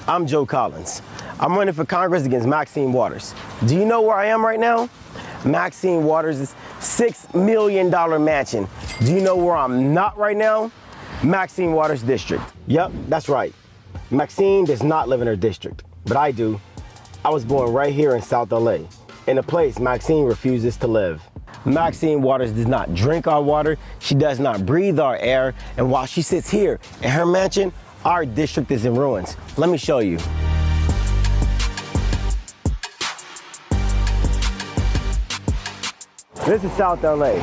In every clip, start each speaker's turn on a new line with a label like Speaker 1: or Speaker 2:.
Speaker 1: I'm Joe Collins. I'm running for Congress against Maxine Waters. Do you know where I am right now? Maxine Waters' $6 million mansion. Do you know where I'm not right now? Maxine Waters' district. Yep, that's right. Maxine does not live in her district, but I do. I was born right here in South LA, in a place Maxine refuses to live. Maxine Waters does not drink our water, she does not breathe our air, and while she sits here in her mansion, our district is in ruins. Let me show you. This is South LA.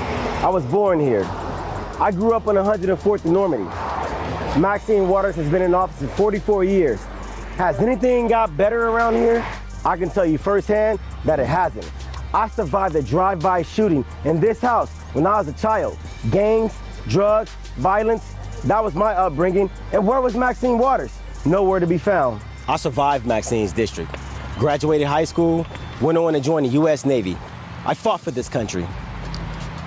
Speaker 1: I was born here. I grew up on 104th and Normandy. Maxine Waters has been in office for 44 years. Has anything got better around here? I can tell you firsthand that it hasn't. I survived a drive-by shooting in this house when I was a child. Gangs, drugs, violence, that was my upbringing. And where was Maxine Waters? Nowhere to be found. I survived Maxine's district. Graduated high school, went on to join the US Navy. I fought for this country.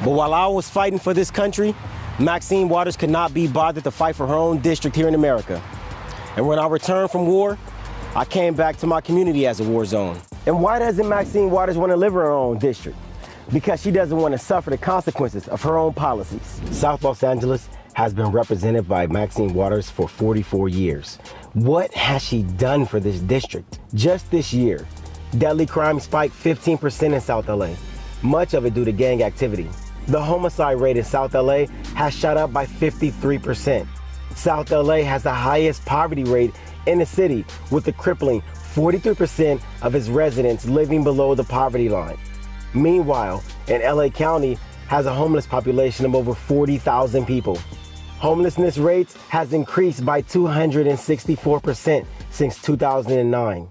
Speaker 1: But while I was fighting for this country, Maxine Waters could not be bothered to fight for her own district here in America. And when I returned from war, I came back to my community as a war zone. And why doesn't Maxine Waters want to live in her own district? Because she doesn't want to suffer the consequences of her own policies. South Los Angeles has been represented by Maxine Waters for 44 years. What has she done for this district? Just this year, deadly crime spiked 15% in South LA, much of it due to gang activity. The homicide rate in South LA has shot up by 53%. South LA has the highest poverty rate in the city, with a crippling 43% of its residents living below the poverty line. Meanwhile, in LA County has a homeless population of over 40,000 people. Homelessness rates has increased by 264% since 2009.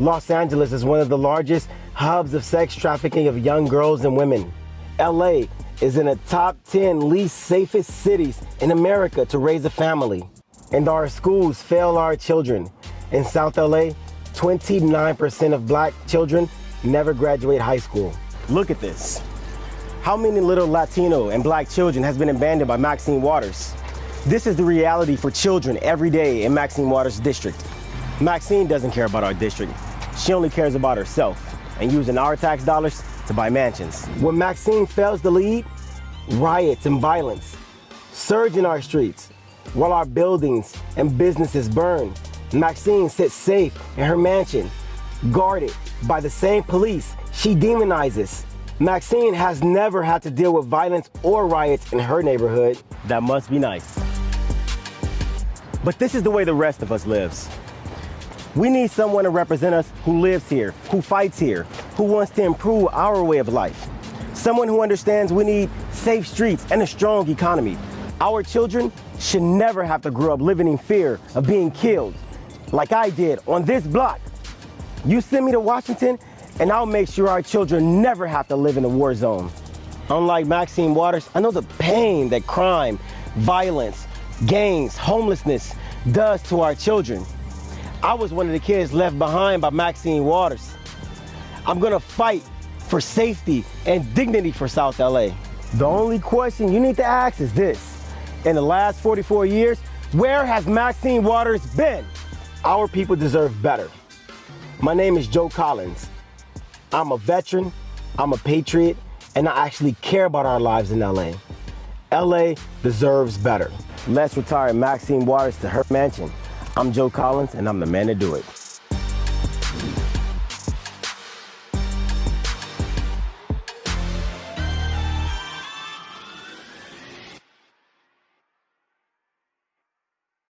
Speaker 1: Los Angeles is one of the largest hubs of sex trafficking of young girls and women. LA is in the top 10 least safest cities in America to raise a family. And our schools fail our children. In South LA, 29% of black children never graduate high school. Look at this. How many little Latino and black children has been abandoned by Maxine Waters? This is the reality for children every day in Maxine Waters' district. Maxine doesn't care about our district. She only cares about herself and using our tax dollars to buy mansions. When Maxine fails to lead, riots and violence surge in our streets. While our buildings and businesses burn, Maxine sits safe in her mansion, guarded by the same police she demonizes. Maxine has never had to deal with violence or riots in her neighborhood. That must be nice. But this is the way the rest of us lives. We need someone to represent us who lives here, who fights here, who wants to improve our way of life. Someone who understands we need safe streets and a strong economy. Our children should never have to grow up living in fear of being killed, like I did on this block. You send me to Washington, and I'll make sure our children never have to live in a war zone. Unlike Maxine Waters, I know the pain that crime, violence, gangs, homelessness does to our children. I was one of the kids left behind by Maxine Waters. I'm gonna fight for safety and dignity for South LA. The only question you need to ask is this. In the last 44 years, where has Maxine Waters been? Our people deserve better. My name is Joe Collins. I'm a veteran, I'm a patriot, and I actually care about our lives in LA. LA deserves better. Let's retire Maxine Waters to her mansion. I'm Joe Collins, and I'm the man to do it.